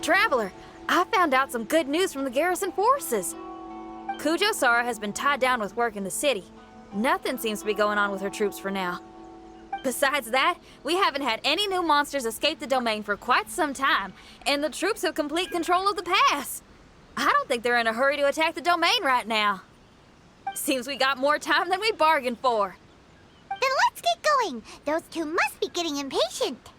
Traveler, I found out some good news from the garrison forces. Kujo-Sara has been tied down with work in the city. Nothing seems to be going on with her troops for now. Besides that, we haven't had any new monsters escape the domain for quite some time, and the troops have complete control of the pass. I don't think they're in a hurry to attack the domain right now. Seems we got more time than we bargained for. Then let's get going. Those two must be getting impatient.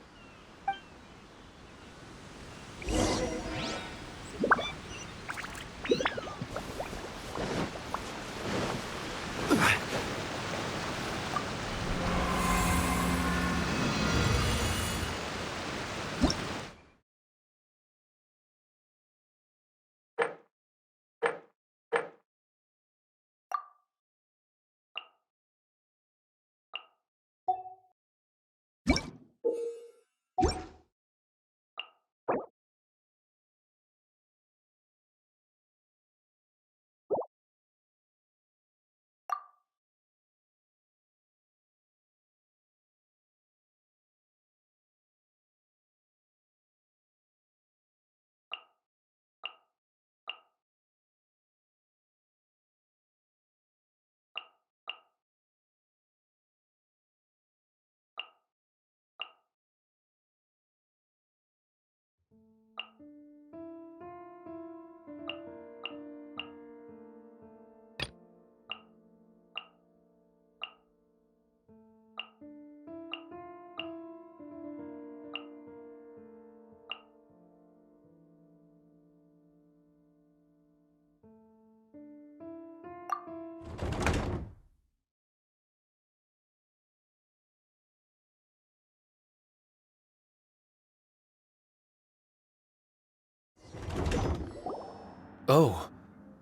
Oh,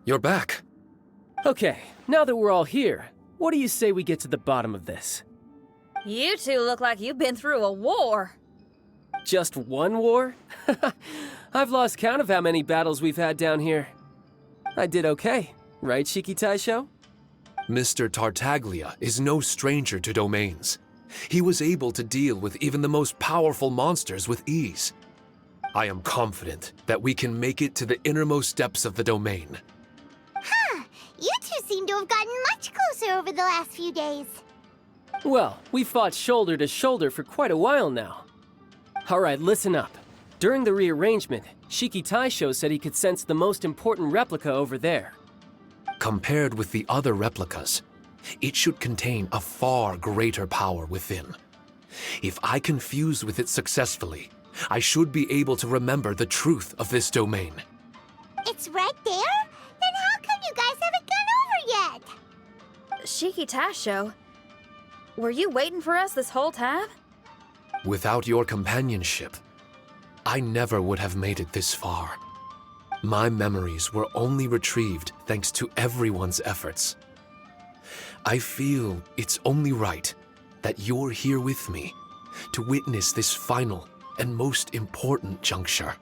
you're back. Okay, now that we're all here, what do you say we get to the bottom of this? You two look like you've been through a war. Just one war? I've lost count of how many battles we've had down here. I did okay, right, Shiki Taishou? Mr. Tartaglia is no stranger to domains. He was able to deal with even the most powerful monsters with ease. I am confident that we can make it to the innermost depths of the domain. Huh. You two seem to have gotten much closer over the last few days. Well, we fought shoulder to shoulder for quite a while now. Alright, listen up. During the rearrangement, Shiki Taishou said he could sense the most important replica over there. Compared with the other replicas, it should contain a far greater power within. If I can fuse with it successfully, I should be able to remember the truth of this domain. It's right there? Then how come you guys haven't gone over yet? Shiki Taishou, were you waiting for us this whole time? Without your companionship, I never would have made it this far. My memories were only retrieved thanks to everyone's efforts. I feel it's only right that you're here with me to witness this final and most important juncture.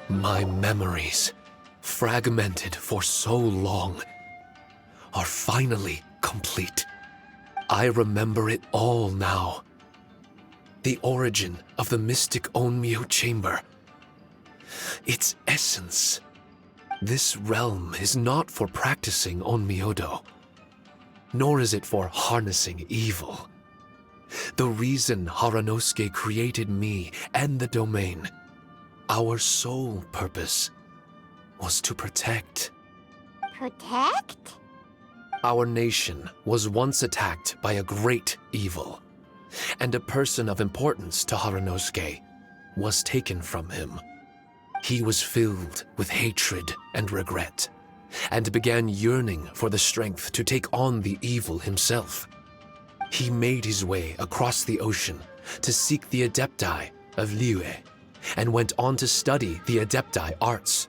My memories, fragmented for so long, are finally complete. I remember it all now. The origin of the Mystic Onmyou Chamber. Its essence. This realm is not for practicing Onmyodo, nor is it for harnessing evil. The reason Haranosuke created me and the domain, our sole purpose, was to protect. Protect? Our nation was once attacked by a great evil, and a person of importance to Haranosuke was taken from him. He was filled with hatred and regret, and began yearning for the strength to take on the evil himself. He made his way across the ocean to seek the adepti of Liyue and went on to study the adepti arts.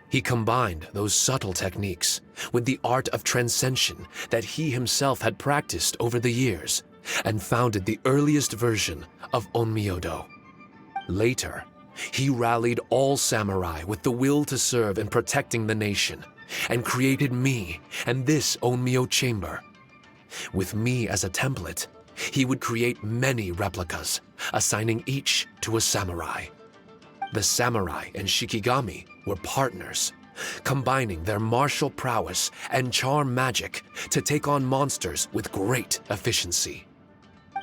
He combined those subtle techniques with the art of transcension that he himself had practiced over the years and founded the earliest version of Onmyodo. Later, he rallied all samurai with the will to serve in protecting the nation and created me and this Onmyou Chamber. With me as a template, he would create many replicas, assigning each to a samurai. The samurai and shikigami were partners, combining their martial prowess and charm magic to take on monsters with great efficiency.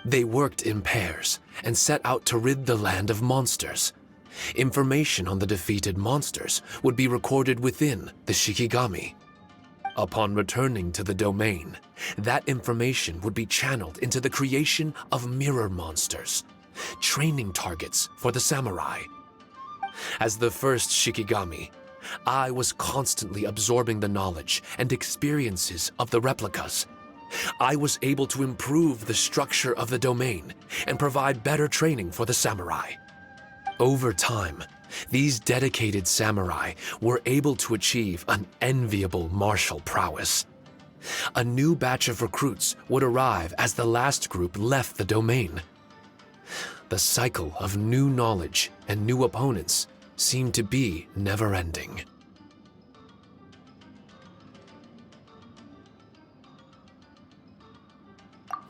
They worked in pairs and set out to rid the land of monsters. Information on the defeated monsters would be recorded within the shikigami. Upon returning to the domain, that information would be channeled into the creation of mirror monsters, training targets for the samurai. As the first shikigami, I was constantly absorbing the knowledge and experiences of the replicas. I was able to improve the structure of the domain and provide better training for the samurai. Over time, these dedicated samurai were able to achieve an enviable martial prowess. A new batch of recruits would arrive as the last group left the domain. The cycle of new knowledge and new opponents seemed to be never-ending.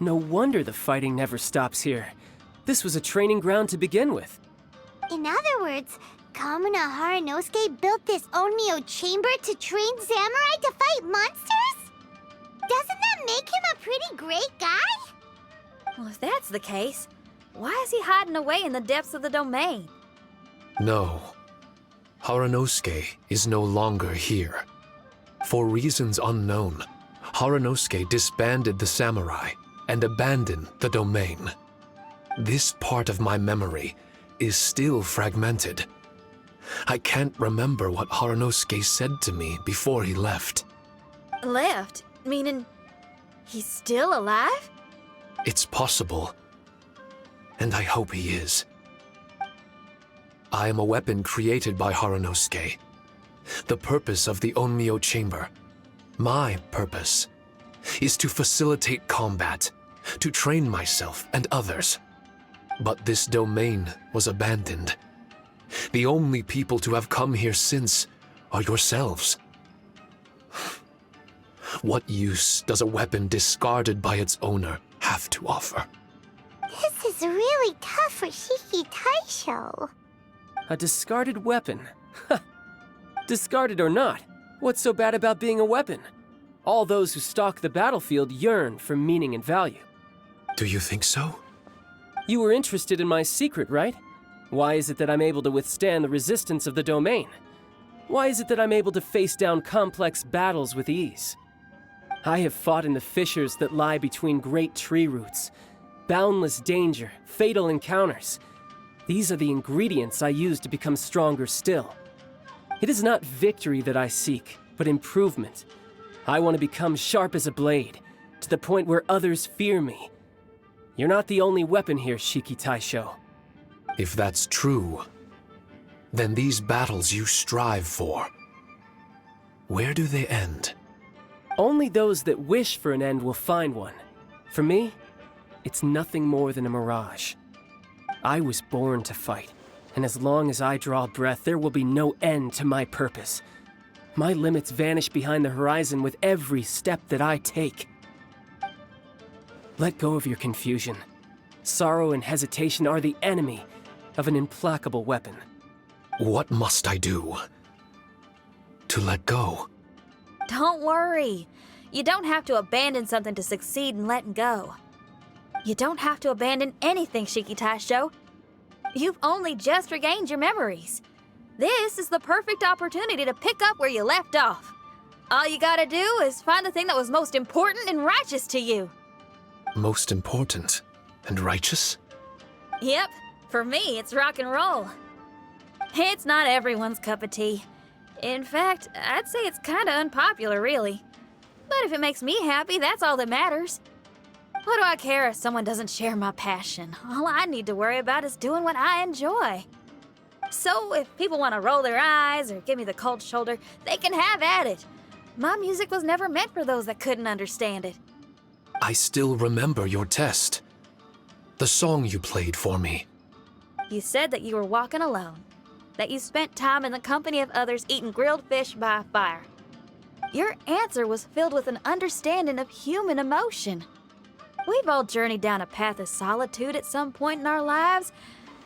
No wonder the fighting never stops here. This was a training ground to begin with. In other words, Kamuna Haranosuke built this Onmyou Chamber to train samurai to fight monsters? Doesn't that make him a pretty great guy? Well, if that's the case, why is he hiding away in the depths of the domain? No, Haranosuke is no longer here. For reasons unknown, Haranosuke disbanded the samurai and abandoned the domain. This part of my memory is still fragmented. I can't remember what Haranosuke said to me before he left. Left? Meaning he's still alive? It's possible, and I hope he is. I am a weapon created by Haranosuke. The purpose of the Onmyou Chamber, my purpose, is to facilitate combat, to train myself and others. But this domain was abandoned. The only people to have come here since are yourselves. What use does a weapon discarded by its owner have to offer? This is really tough for Shiki Taishou. A discarded weapon. Discarded or not, what's so bad about being a weapon? All those who stalk the battlefield yearn for meaning and value. Do you think so? You were interested in my secret, right? Why is it that I'm able to withstand the resistance of the domain? Why is it that I'm able to face down complex battles with ease? I have fought in the fissures that lie between great tree roots. Boundless danger, fatal encounters. These are the ingredients I use to become stronger still. It is not victory that I seek, but improvement. I want to become sharp as a blade, to the point where others fear me. You're not the only weapon here, Shiki Taishou. If that's true, then these battles you strive for, where do they end? Only those that wish for an end will find one. For me, it's nothing more than a mirage. I was born to fight, and as long as I draw breath, there will be no end to my purpose. My limits vanish behind the horizon with every step that I take. Let go of your confusion. Sorrow and hesitation are the enemy of an implacable weapon. What must I do to let go? Don't worry. You don't have to abandon something to succeed in letting go. You don't have to abandon anything, Shiki Taishou. You've only just regained your memories. This is the perfect opportunity to pick up where you left off. All you gotta do is find the thing that was most important and righteous to you. Most important and righteous? Yep, for me, it's rock and roll. It's not everyone's cup of tea. In fact, I'd say it's kinda unpopular, really. But if it makes me happy, that's all that matters. What do I care if someone doesn't share my passion? All I need to worry about is doing what I enjoy. So if people want to roll their eyes or give me the cold shoulder, they can have at it. My music was never meant for those that couldn't understand it. I still remember your test. The song you played for me. You said that you were walking alone, that you spent time in the company of others eating grilled fish by a fire. Your answer was filled with an understanding of human emotion. We've all journeyed down a path of solitude at some point in our lives.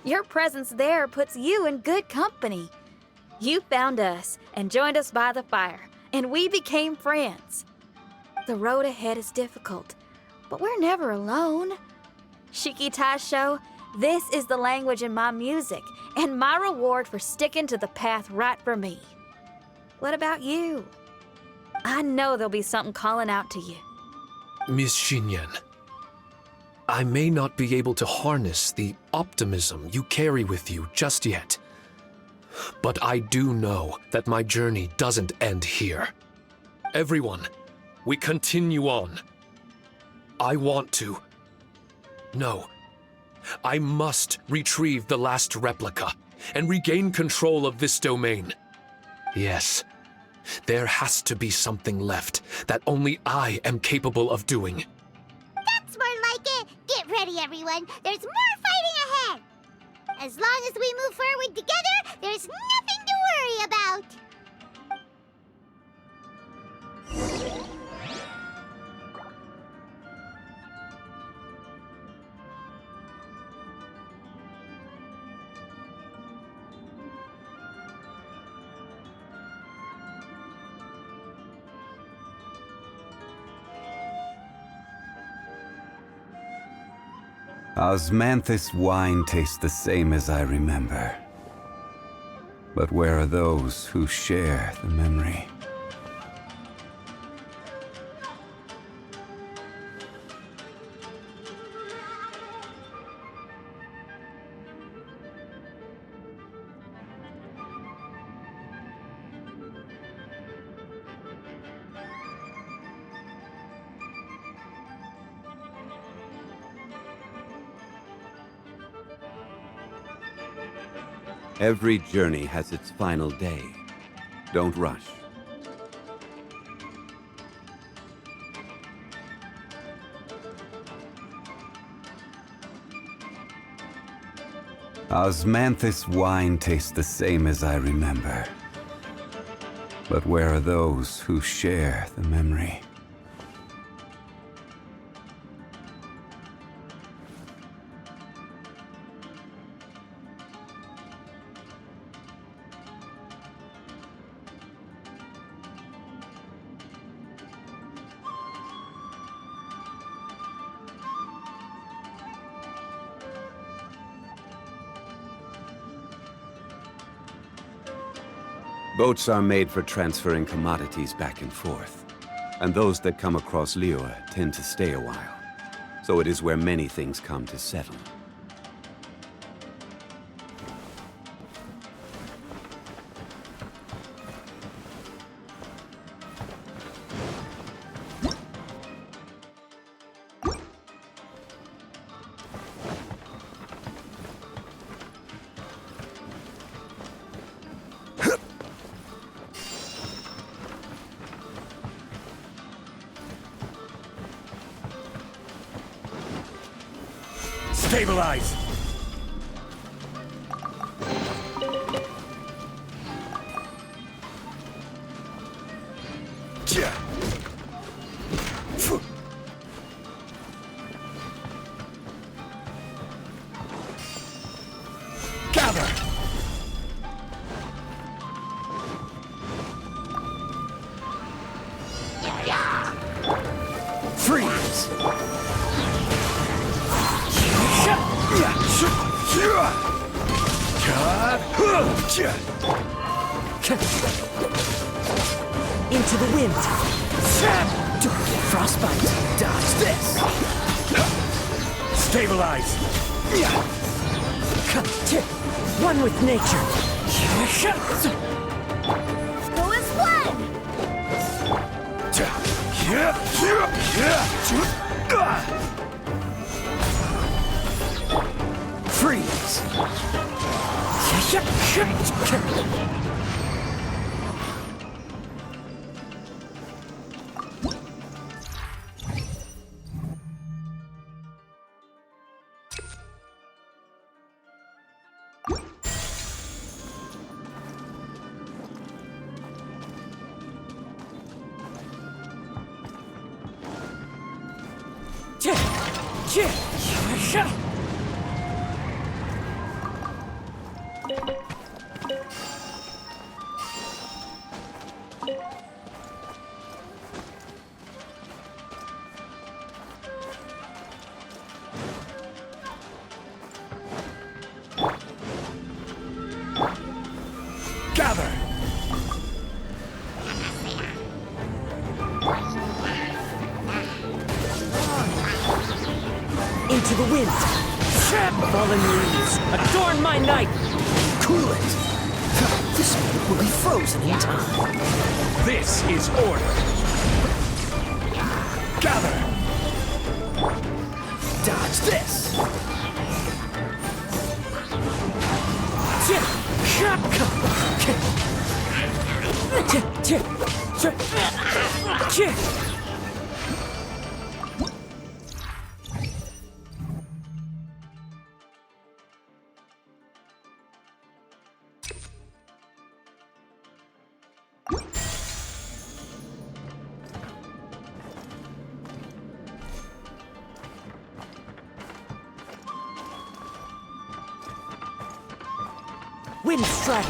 Your presence there puts you in good company. You found us and joined us by the fire, and we became friends. The road ahead is difficult, but we're never alone. Shiki Taishou, this is the language in my music, and my reward for sticking to the path right for me. What about you? I know there'll be something calling out to you. Miss Xinyan, I may not be able to harness the optimism you carry with you just yet, but I do know that my journey doesn't end here. Everyone, we continue on. I want to. No. I must retrieve the last replica and regain control of this domain. Yes, there has to be something left that only I am capable of doing. That's more like it. Get ready, everyone. There's more fighting ahead. As long as we move forward together, there's nothing to worry about. Osmanthus wine tastes the same as I remember. But where are those who share the memory? Every journey has its final day. Don't rush. Osmanthus wine tastes the same as I remember. But where are those who share the memory? Boats are made for transferring commodities back and forth, and those that come across Liyue tend to stay a while, so it is where many things come to settle. Stabilize! Gather! Freeze! Into the wind. Frostbite. Dodge this. Stabilize! One with nature. Who is one? Freeze! Gather! Into the wind! Fallen leaves, adorn my night! Cool it! This moment will be frozen in time. This is order! Gather! Dodge this! Wind strike!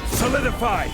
Solidify!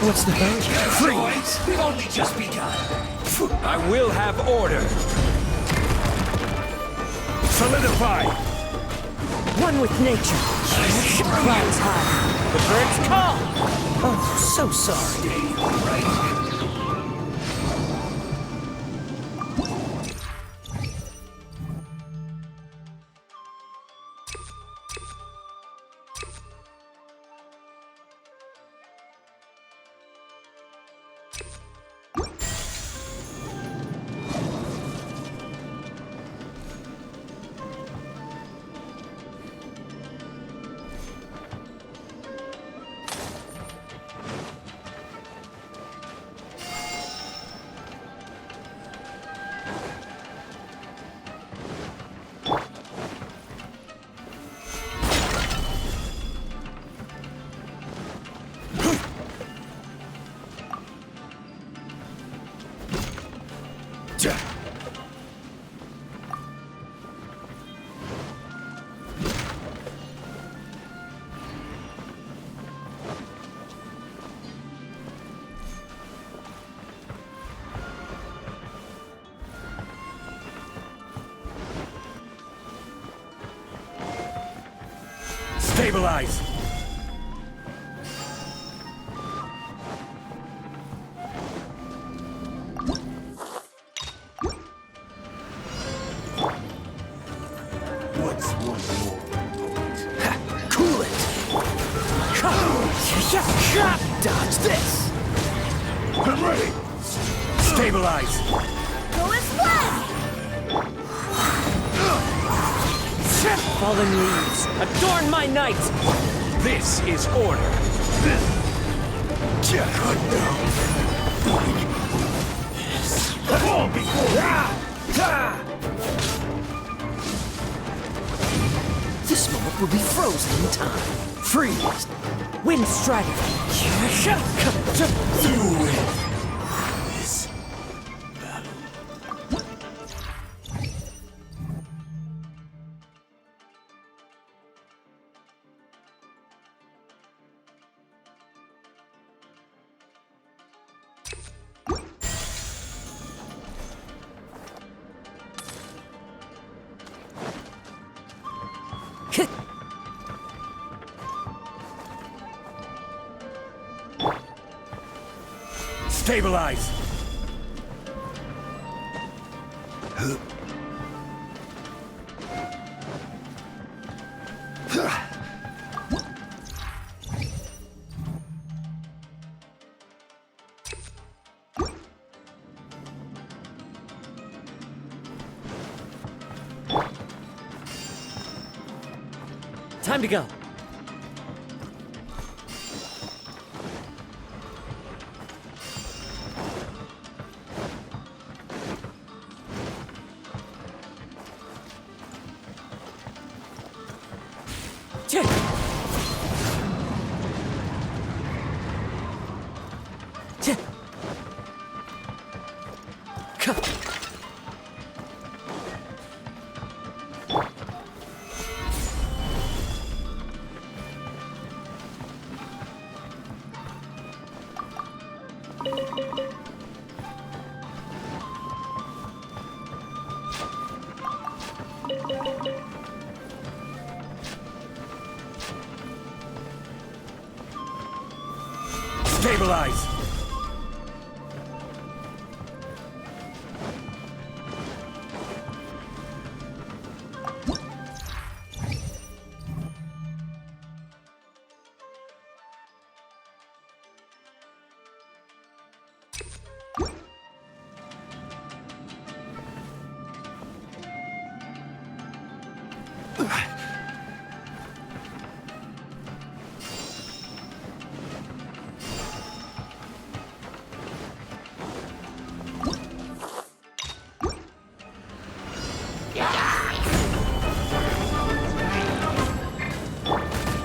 What's the vote? Freeze! We've only just begun. I will have order. Solidify! One with nature. Clouds high. The birds call. Oh, so sorry. Stabilize! What's one more? Cool it! Dodge this! I'm ready! Stabilize! Go and fly! Fallen leaves, adorn my night! This is order! Fall before This moment will be frozen in time. Freeze! Wind strike! You win! Stabilize! Time to go. Stabilize!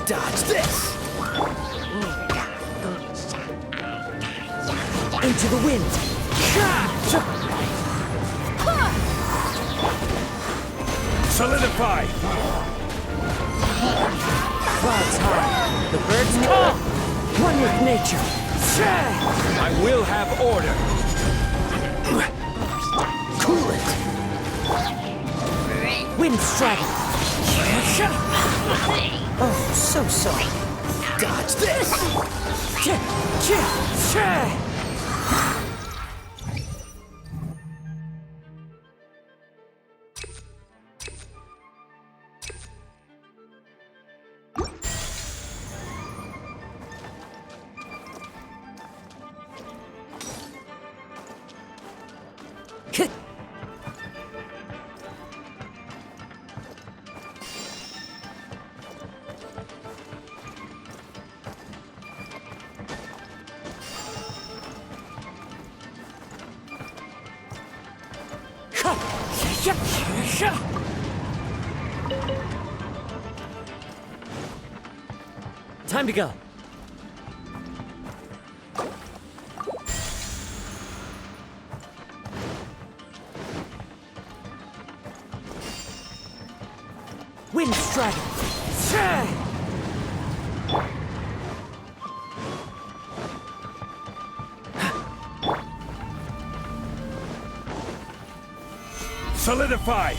Dodge this! Into the wind! Solidify! Clouds high, the birds call! One with nature! I will have order! Cool it! Wind straggle! Oh, so sorry. Dodge this! Time to go. Wind straggle. Solidify!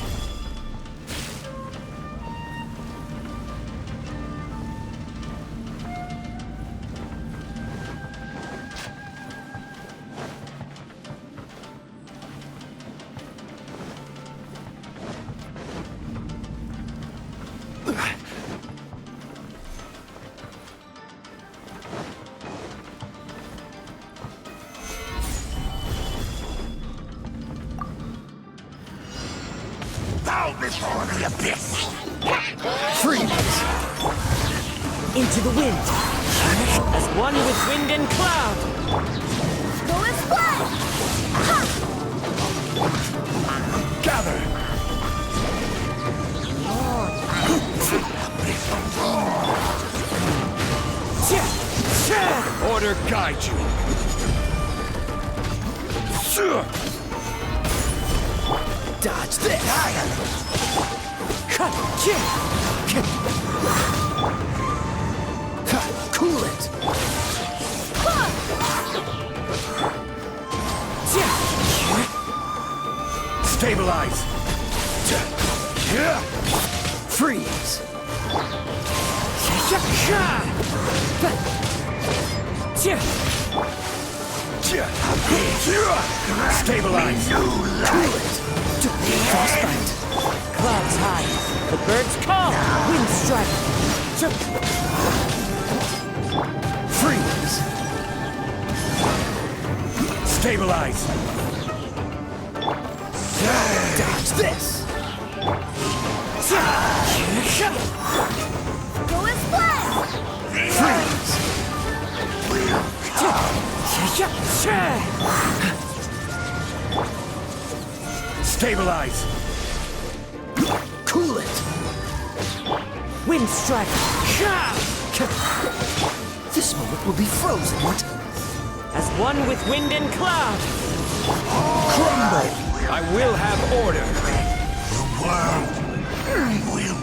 Bow before the abyss! Freeze! Into the wind! As one with wind and cloud! Go and splash! Gather! Order guide you! Dodge this! Cool it! Stabilize! Freeze! Stabilize. Cool it. Frostbite. Clouds high. The birds call. Wind strike. Freeze. Stabilize. Dodge this. Go and splash! Freeze. Stabilize. Cool it. Wind strike. This moment will be frozen. As one with wind and cloud. Crumble. I will have order. The world will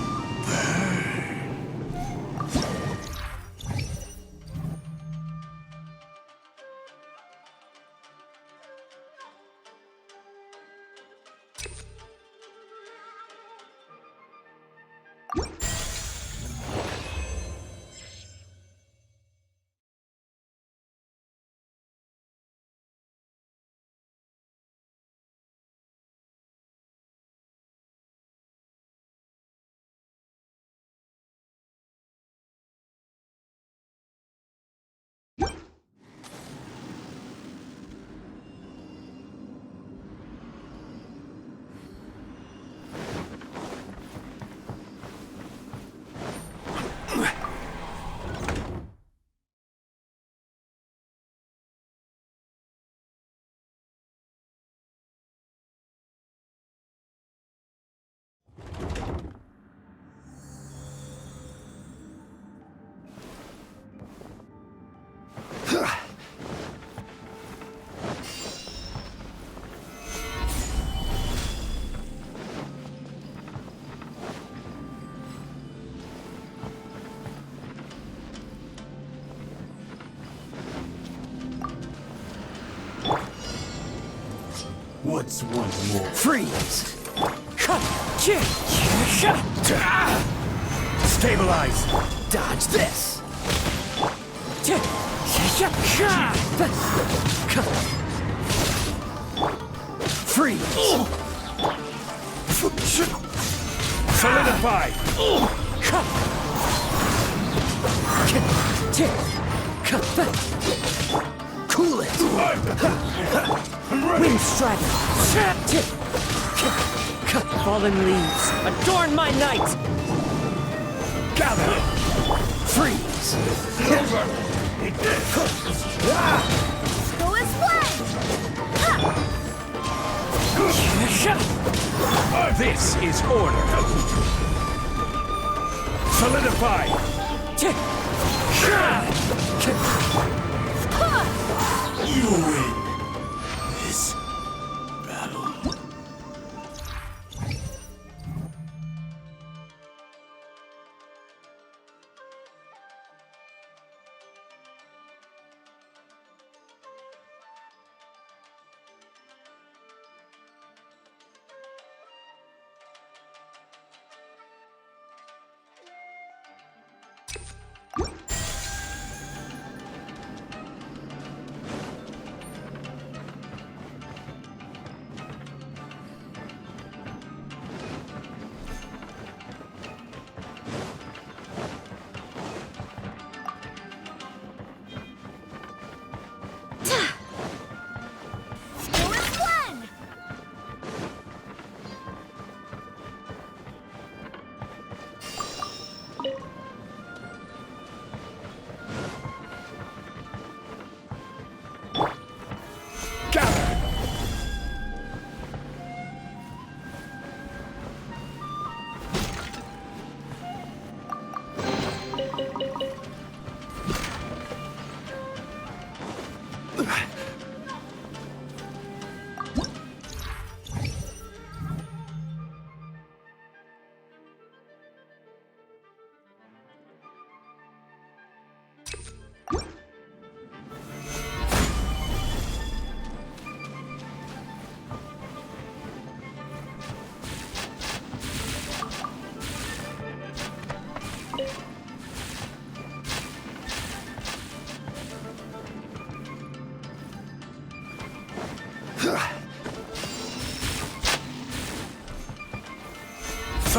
What's one more? Freeze. Stabilize. Dodge this. Freeze. Solidify. Cool it. Wind strike. Fallen leaves. Adorn my night. Gather. Freeze. Go and splash! This is order. Solidify. You win this battle.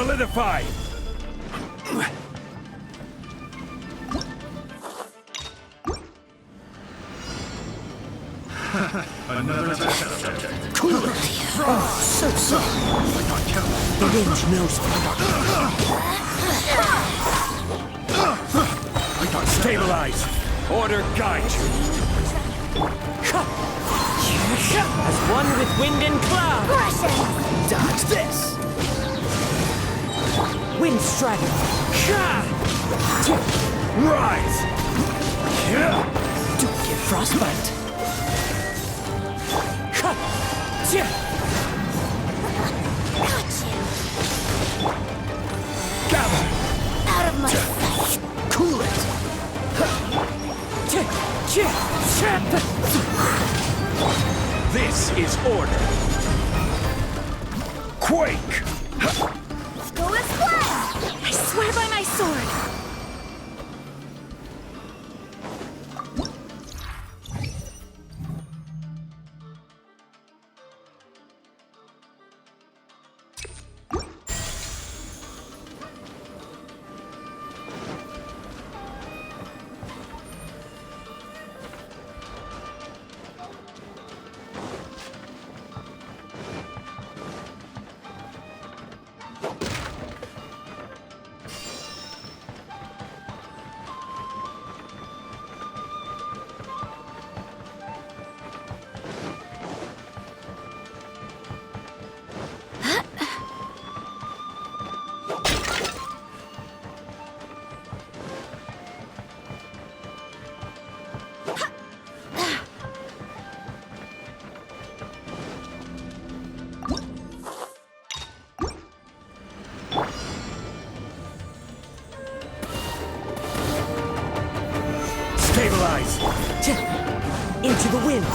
Solidify! Another test. Cool it! Oh, so sorry. The wind knows me. Stabilize! Order guide you! As one with wind and cloud. Dodge this. Wind strike. Rise! Don't get frostbite. Gather! Out of my sight. Cool it. This is order! Quake! Go and fly! I swear by my sword! Stabilize! Into the wind.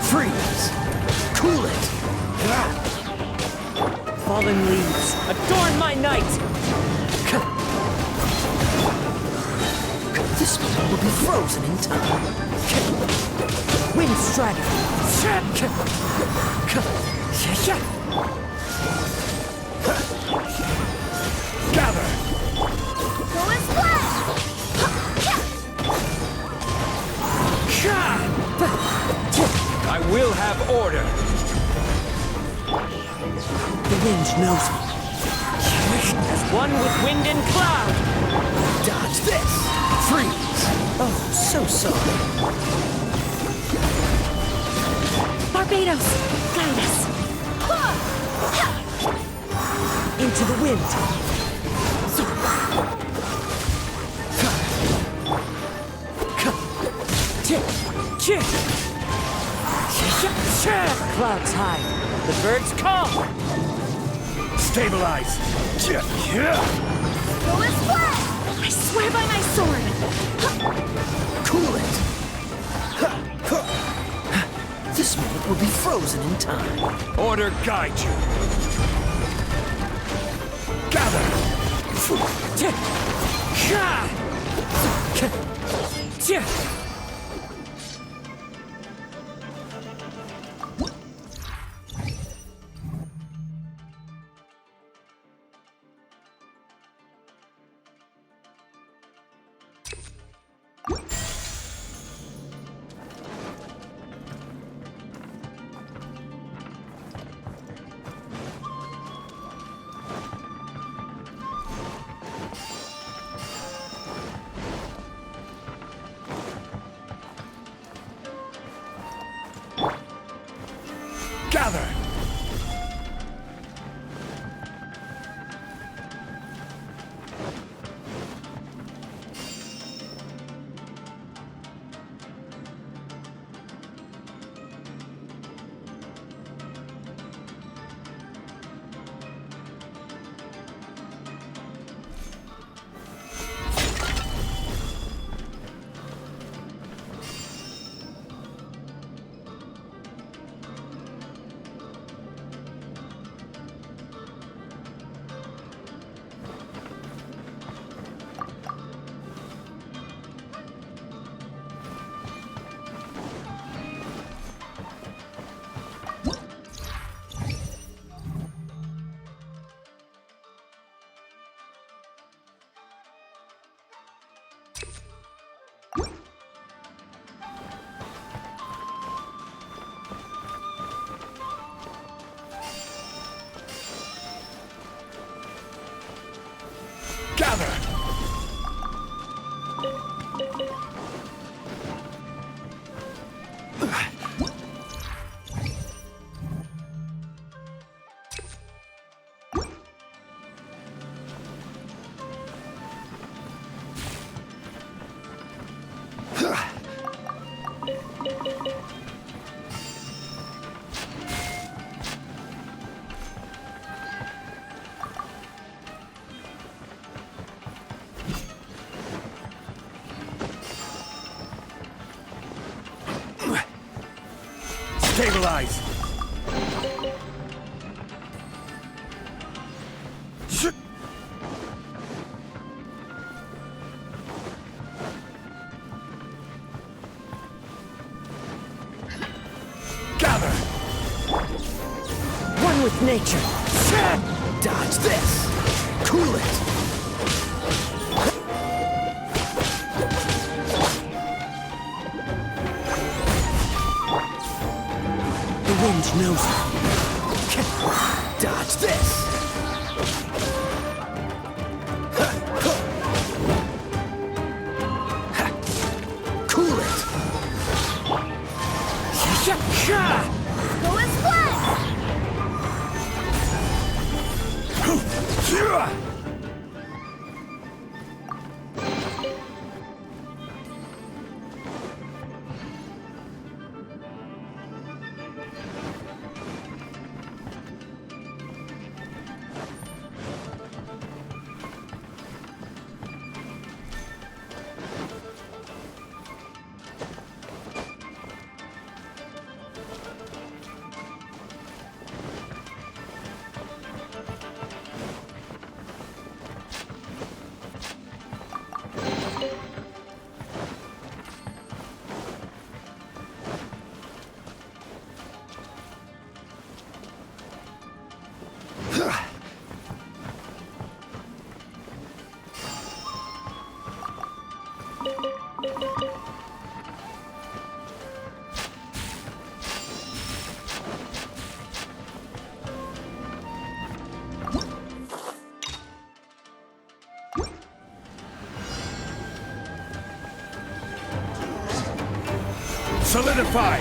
Freeze. Cool it. Fallen leaves, adorn my night. This one will be frozen in time. Wind strider. Gather! Go and splash! I will have order! The wind knows me. As one with wind and cloud. Dodge this. Freeze. Oh, so sorry. Barbados, guide us. Into the wind. Clouds high. The birds call. Stabilize! Go and splash! I swear by my sword! Cool it. This moment will be frozen in time. Order guide you! Gather! Gather! Stabilize! Gather! One with nature. Dodge this. Cool it. The wind knows it. Dodge this. Cool it. Go as one! Solidify!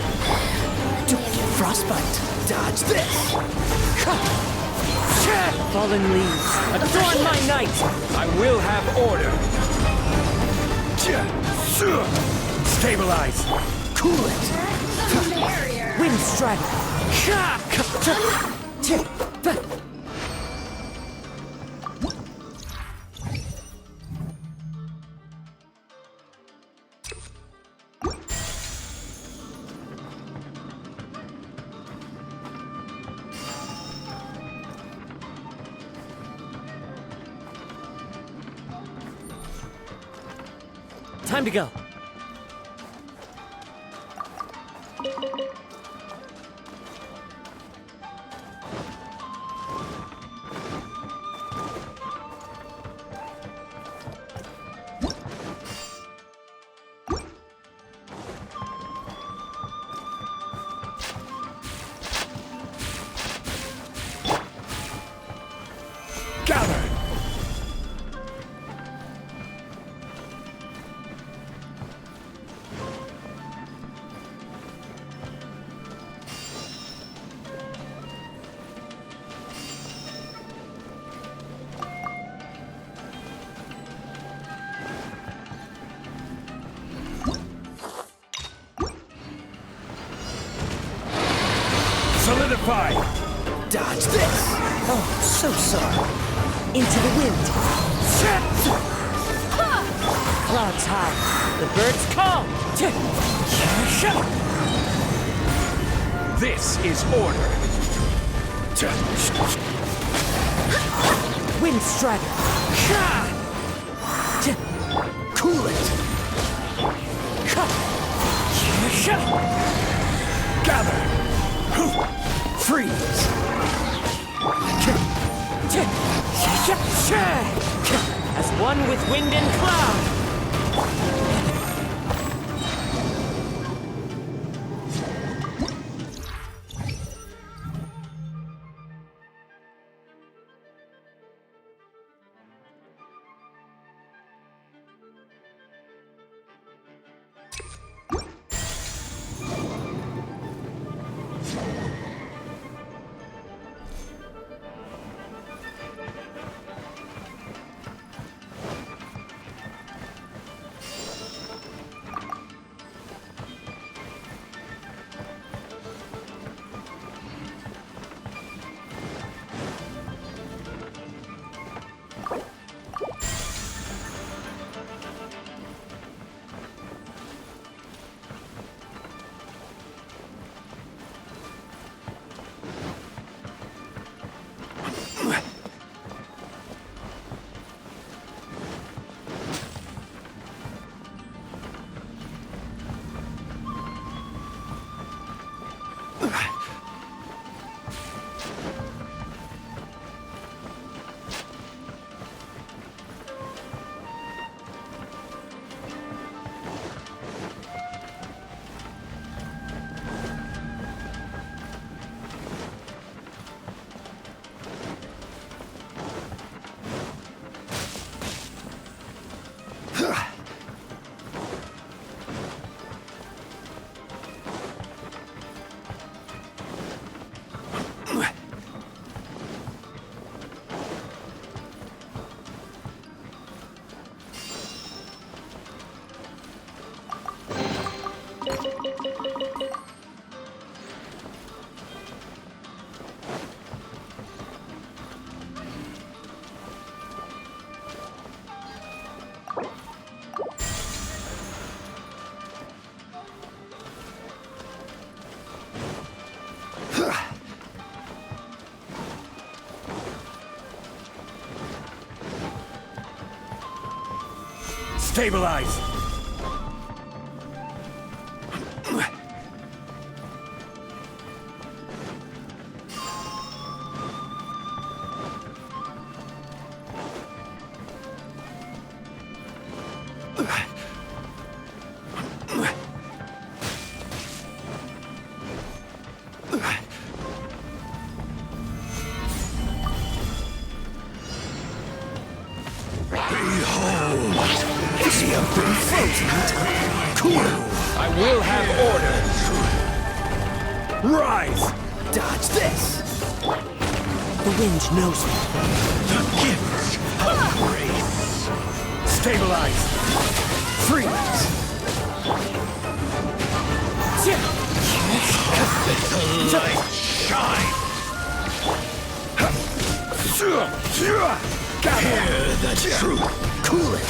Don't get frostbite. Dodge this. Fallen leaves. Adorn my night. I will have order! Stabilize! Cool it. Wind strider. Time to go. Gather! Solidify! Dodge this. Oh, so sorry. Into the wind. Clouds high. The birds call. This is order! Wind strider. Cool it. Gather! Freeze. As one with wind and cloud. Stabilize! I will have order! Rise! Dodge this! The wind knows me. The gifts of grace! Stabilize! Freeze! Let the light shine! Hear the truth! Cool it!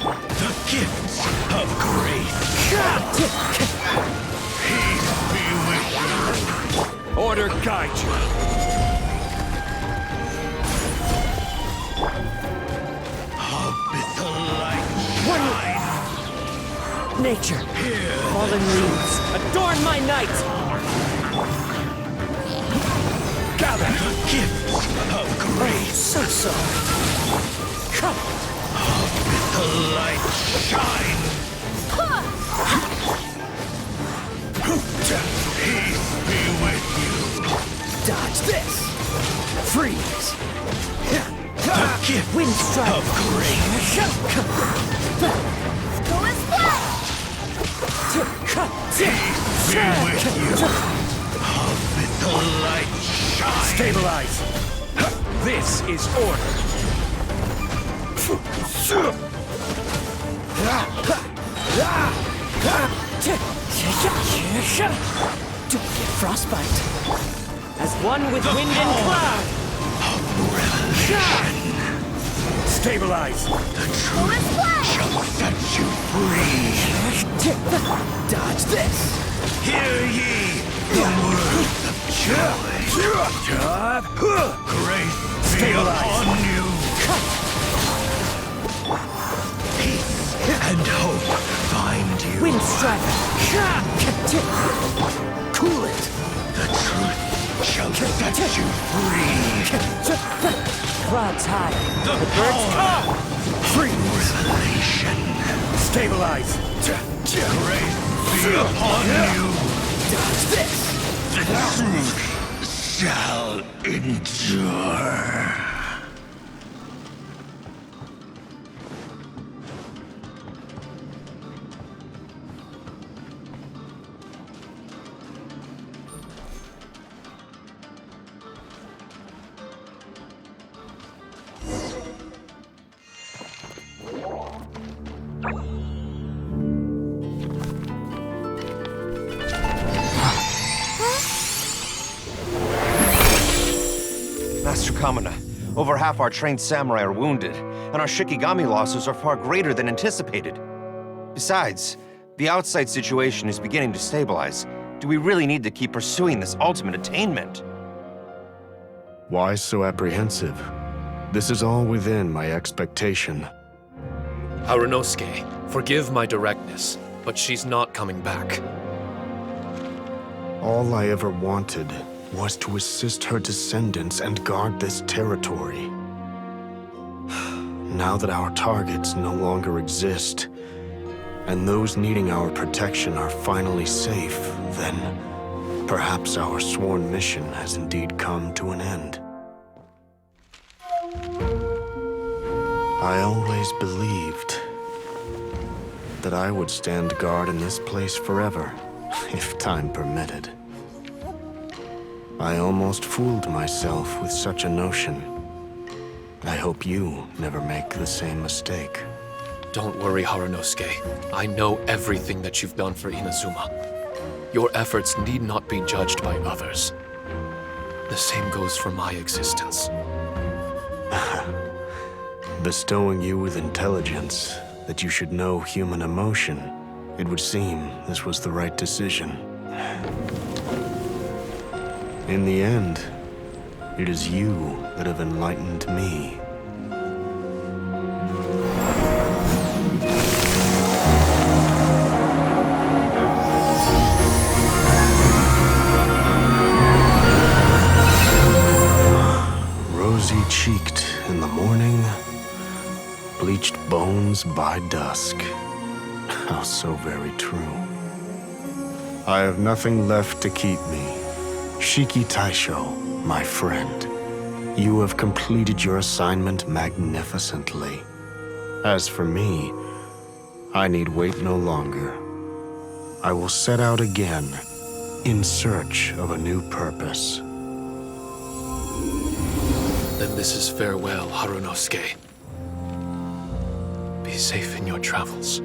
The gifts of grace! Peace be with you! Order guide you! How bid the light shine! Nature, Here, fallen leaves, adorn my night! gather the gifts of grace! So soft. Come! The light shine! Peace be with you! Dodge this! Freeze! The gift Wind strike! of grace! Peace be with you! How bid the light shine! Stabilize! This is order! Don't get frostbite. As one with wind and cloud. Revelation! Stabilize! The truth shall set you free! Dodge this! Hear ye the words of joy! Grace be upon you! Peace and hope find you! Wind strike! Cool it! The truth shall set you free! Clouds high. The power! Free revelation! Stabilize! Grace be upon you! Dodge this! The truth shall endure! Master Kamina, over half our trained samurai are wounded, and our shikigami losses are far greater than anticipated. Besides, the outside situation is beginning to stabilize. Do we really need to keep pursuing this ultimate attainment? Why so apprehensive? This is all within my expectation. Harunosuke, forgive my directness, but she's not coming back. All I ever wanted was to assist her descendants and guard this territory. Now that our targets no longer exist, and those needing our protection are finally safe, then perhaps our sworn mission has indeed come to an end. I always believed that I would stand guard in this place forever, if time permitted. I almost fooled myself with such a notion. I hope you never make the same mistake. Don't worry, Harunosuke. I know everything that you've done for Inazuma. Your efforts need not be judged by others. The same goes for my existence. Bestowing you with intelligence, that you should know human emotion, it would seem this was the right decision. In the end, it is you that have enlightened me. rosy-cheeked in the morning, bleached bones by dusk. How so very true. I have nothing left to keep me. Shiki Taishou, my friend, you have completed your assignment magnificently. As for me, I need wait no longer. I will set out again, in search of a new purpose. Then this is farewell, Harunosuke. Be safe in your travels.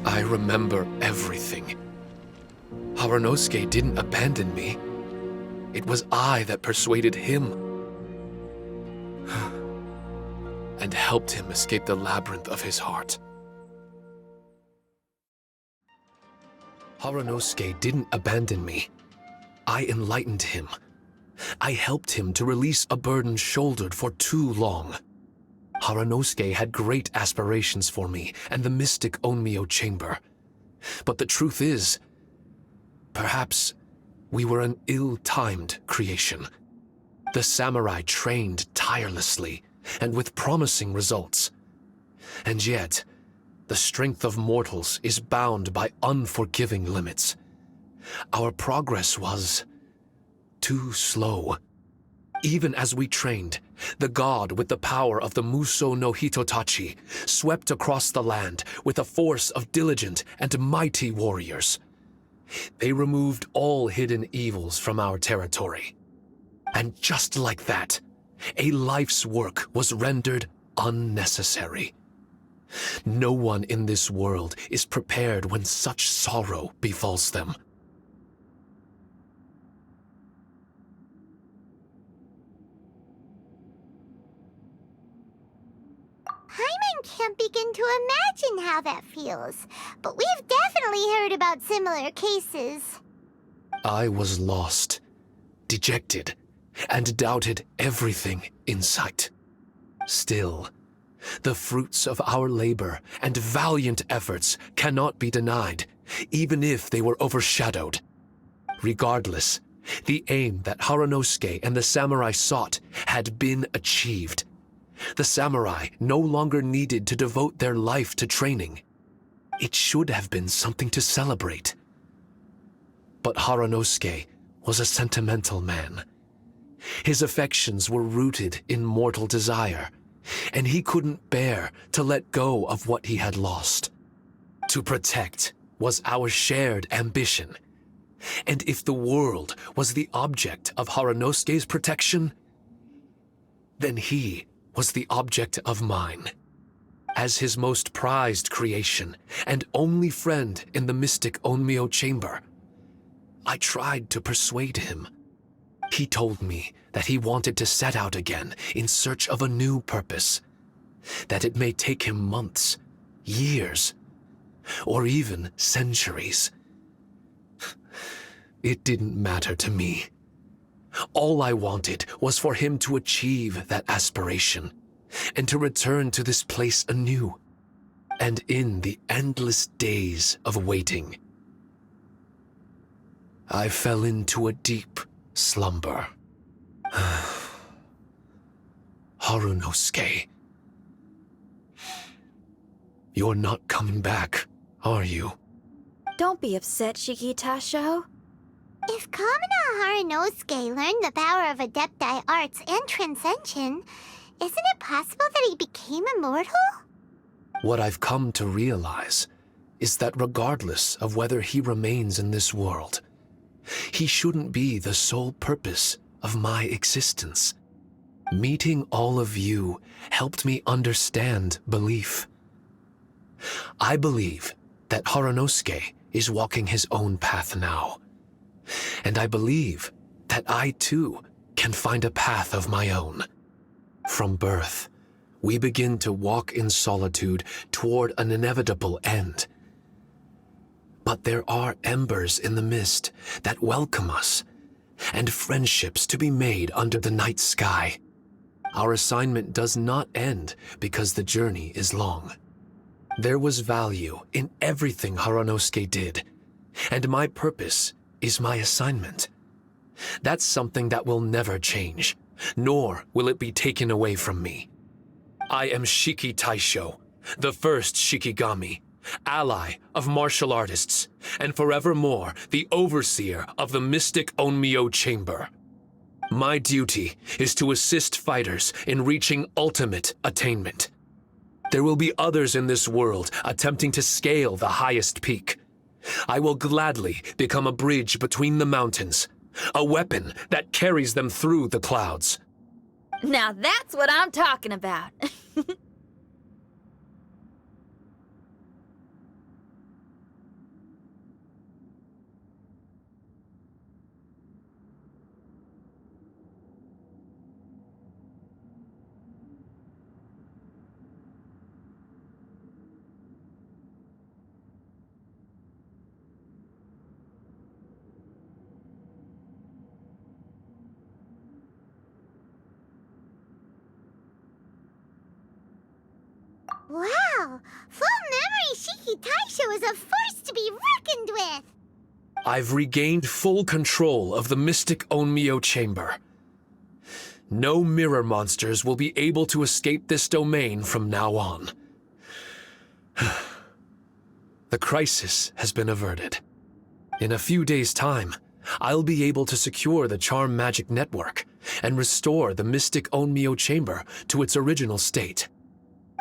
I remember everything. Harunosuke didn't abandon me. It was I that persuaded him and helped him escape the labyrinth of his heart. Harunosuke didn't abandon me. I enlightened him. I helped him to release a burden shouldered for too long. Harunosuke had great aspirations for me and the Mystic Onmyou Chamber. But the truth is, perhaps we were an ill-timed creation. The samurai trained tirelessly and with promising results. And yet, the strength of mortals is bound by unforgiving limits. Our progress was too slow. Even as we trained, the god with the power of the Muso no Hitotachi swept across the land with a force of diligent and mighty warriors. They removed all hidden evils from our territory. And just like that, a life's work was rendered unnecessary. No one in this world is prepared when such sorrow befalls them. Paimon can't begin to imagine how that feels, but we've definitely heard about similar cases. I was lost, dejected, and doubted everything in sight. Still, the fruits of our labor and valiant efforts cannot be denied, even if they were overshadowed. Regardless, the aim that Harunosuke and the samurai sought had been achieved. The samurai no longer needed to devote their life to training. It should have been something to celebrate. But Harunosuke was a sentimental man. His affections were rooted in mortal desire, and he couldn't bear to let go of what he had lost. To protect was our shared ambition, and if the world was the object of Harunosuke's protection, then he was the object of mine. As his most prized creation and only friend in the Mystic Onmyou Chamber, I tried to persuade him. He told me that he wanted to set out again in search of a new purpose, that it may take him months, years, or even centuries. It didn't matter to me. All I wanted was for him to achieve that aspiration and to return to this place anew. And in the endless days of waiting, I fell into a deep slumber. Harunosuke, you're not coming back, are you? Don't be upset, Shiki Taishou. If Kamina Harunosuke learned the power of Adepti arts and Transcension, isn't it possible that he became immortal? What I've come to realize is that regardless of whether he remains in this world, he shouldn't be the sole purpose of my existence. Meeting all of you helped me understand belief. I believe that Harunosuke is walking his own path now. And I believe that I too can find a path of my own. From birth, we begin to walk in solitude toward an inevitable end. But there are embers in the mist that welcome us, and friendships to be made under the night sky. Our assignment does not end because the journey is long. There was value in everything Harunosuke did, and my purpose is my assignment. That's something that will never change, nor will it be taken away from me. I am Shiki Taishou, the first shikigami, ally of martial artists, and forevermore the overseer of the Mystic Onmyou Chamber. My duty is to assist fighters in reaching ultimate attainment. There will be others in this world attempting to scale the highest peak. I will gladly become a bridge between the mountains, a weapon that carries them through the clouds. Now that's what I'm talking about. Wow! Full memory Shiki Taishou is a force to be reckoned with! I've regained full control of the Mystic Onmyou Chamber. No mirror monsters will be able to escape this domain from now on. The crisis has been averted. In a few days' time, I'll be able to secure the charm magic network and restore the Mystic Onmyou Chamber to its original state.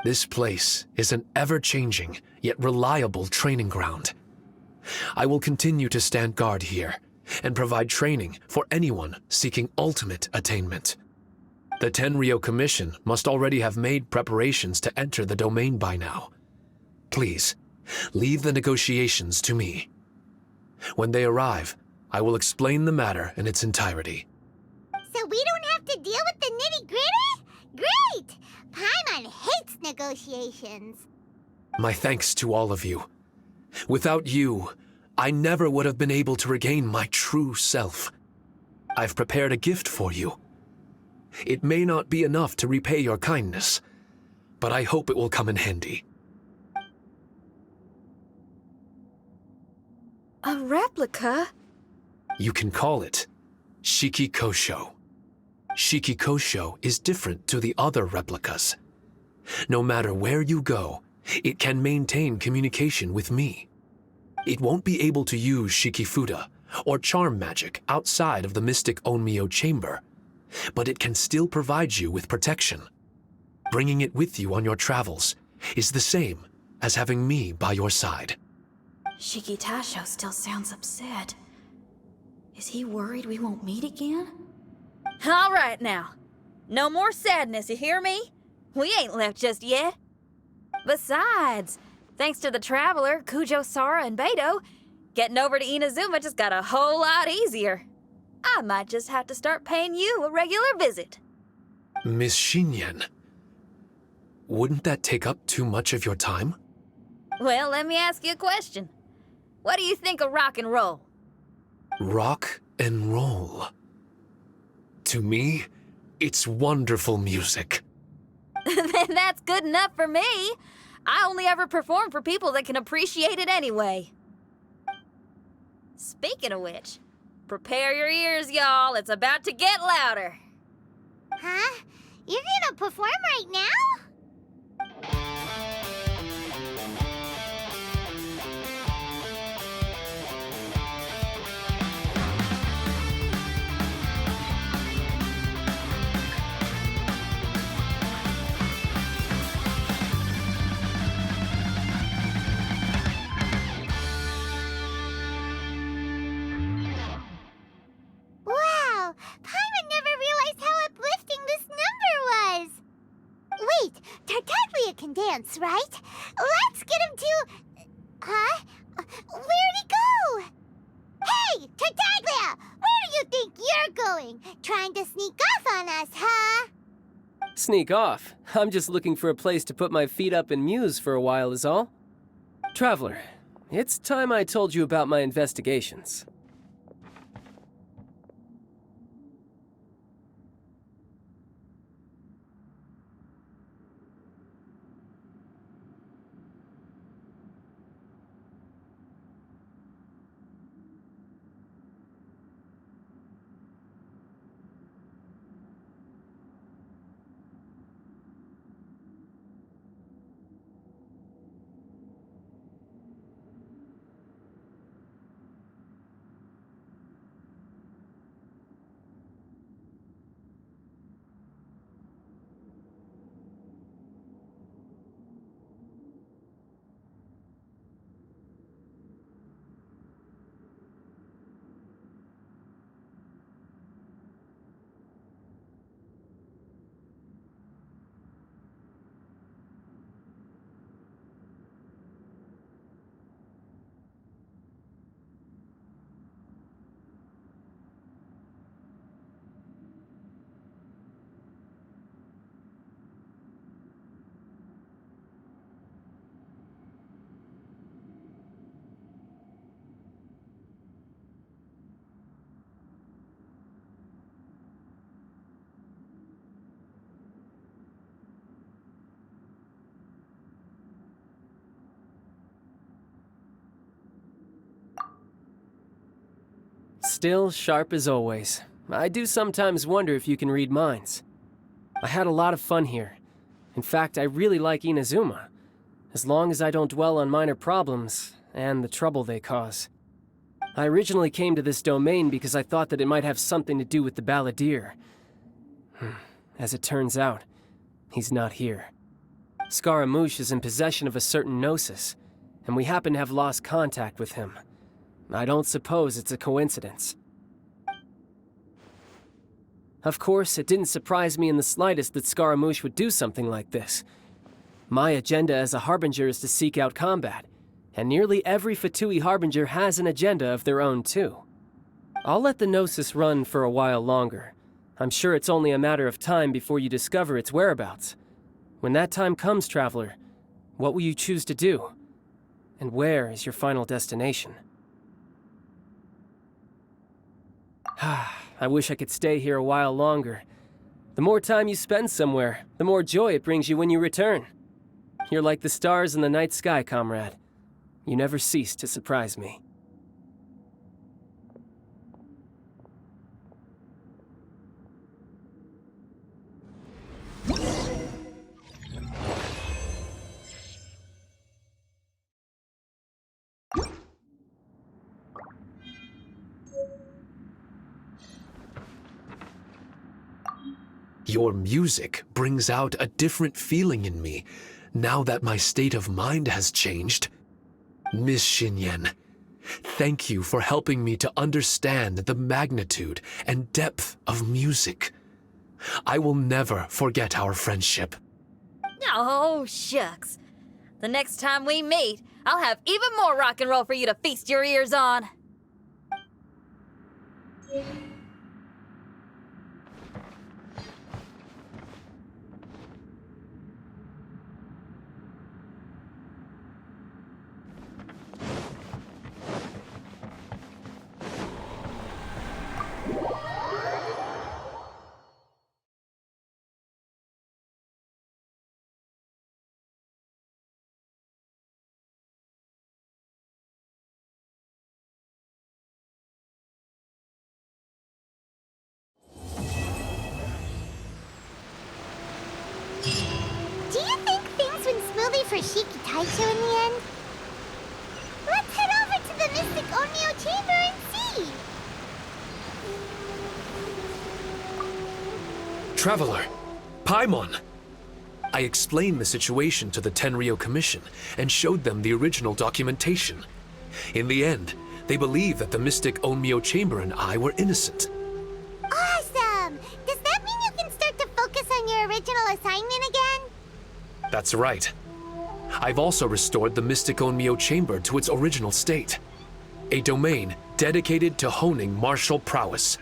This place is an ever-changing, yet reliable training ground. I will continue to stand guard here and provide training for anyone seeking ultimate attainment. The Tenryou Commission must already have made preparations to enter the domain by now. Please, leave the negotiations to me. When they arrive, I will explain the matter in its entirety. So we don't have to deal with the nitty-gritty? Great! Paimon hates negotiations. My thanks to all of you. Without you, I never would have been able to regain my true self. I've prepared a gift for you. It may not be enough to repay your kindness, but I hope it will come in handy. A replica? You can call it Shikikoshou. Shikikoshou is different to the other replicas. No matter where you go, it can maintain communication with me. It won't be able to use Shikifuda or charm magic outside of the Mystic Onmyou Chamber, but it can still provide you with protection. Bringing it with you on your travels is the same as having me by your side. Shiki Taishou still sounds upset. Is he worried we won't meet again? All right now. No more sadness, you hear me? We ain't left just yet. Besides, thanks to the Traveler, Kujo, Sara, and Beidou, getting over to Inazuma just got a whole lot easier. I might just have to start paying you a regular visit. Miss Xinyan, wouldn't that take up too much of your time? Well, let me ask you a question. What do you think of rock and roll? Rock and roll. To me, it's wonderful music. Then that's good enough for me. I only ever perform for people that can appreciate it anyway. Speaking of which, prepare your ears, y'all. It's about to get louder. Huh? You're gonna perform right now? Wow! Paimon never realized how uplifting this number was! Wait, Tartaglia can dance, right? Let's get him to... Huh? Where'd he go? Hey, Tartaglia! Where do you think you're going? Trying to sneak off on us, huh? Sneak off? I'm just looking for a place to put my feet up and muse for a while is all. Traveler, it's time I told you about my investigations. Still sharp as always. I do sometimes wonder if you can read minds. I had a lot of fun here. In fact, I really like Inazuma, as long as I don't dwell on minor problems and the trouble they cause. I originally came to this domain because I thought that it might have something to do with the balladeer. As it turns out, he's not here. Scaramouche is in possession of a certain gnosis, and we happen to have lost contact with him. I don't suppose it's a coincidence. Of course, it didn't surprise me in the slightest that Scaramouche would do something like this. My agenda as a Harbinger is to seek out combat, and nearly every Fatui Harbinger has an agenda of their own too. I'll let the Gnosis run for a while longer. I'm sure it's only a matter of time before you discover its whereabouts. When that time comes, Traveler, what will you choose to do? And where is your final destination? I wish I could stay here a while longer. The more time you spend somewhere, the more joy it brings you when you return. You're like the stars in the night sky, comrade. You never cease to surprise me. Your music brings out a different feeling in me, now that my state of mind has changed. Miss Xinyan, thank you for helping me to understand the magnitude and depth of music. I will never forget our friendship. Oh, shucks. The next time we meet, I'll have even more rock and roll for you to feast your ears on. Do you think things went smoothly for Shiki Taishou in the end? Let's head over to the Mystic Onmyou Chamber and see! Traveler, Paimon! I explained the situation to the Tenryou Commission and showed them the original documentation. In the end, they believed that the Mystic Onmyou Chamber and I were innocent. Awesome! Does that mean you can start to focus on your original assignment again? That's right. I've also restored the Mystic Onmyou Chamber to its original state. A domain dedicated to honing martial prowess.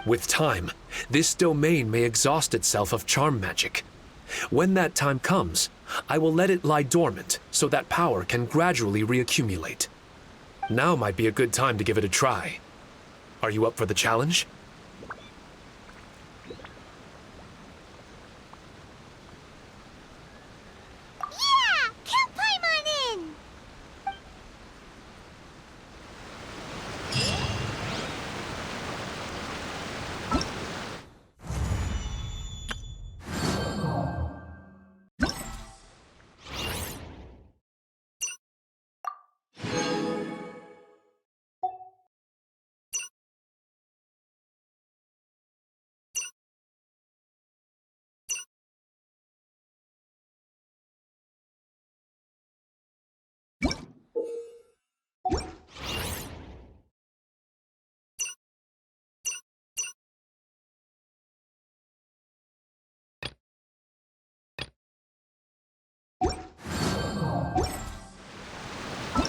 With time, this domain may exhaust itself of charm magic. When that time comes, I will let it lie dormant so that power can gradually reaccumulate. Now might be a good time to give it a try. Are you up for the challenge? Yeah! Count Paimon in!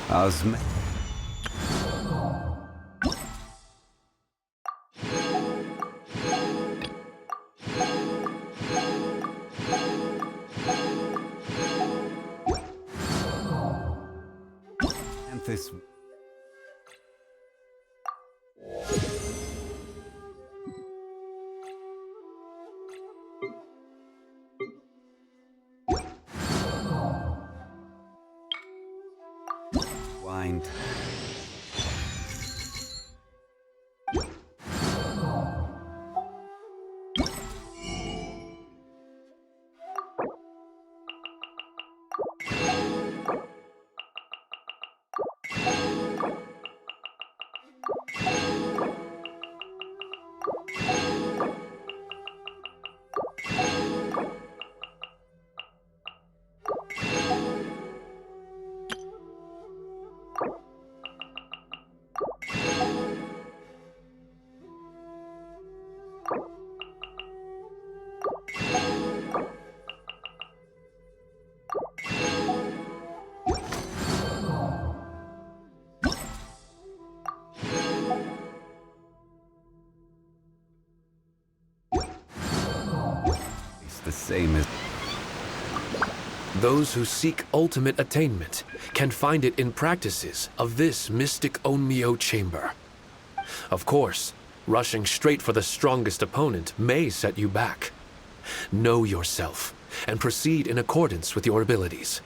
Osme. And this. Wind. the same as... Those who seek ultimate attainment can find it in practices of this Mystic Onmyou Chamber. Of course, rushing straight for the strongest opponent may set you back. Know yourself and proceed in accordance with your abilities.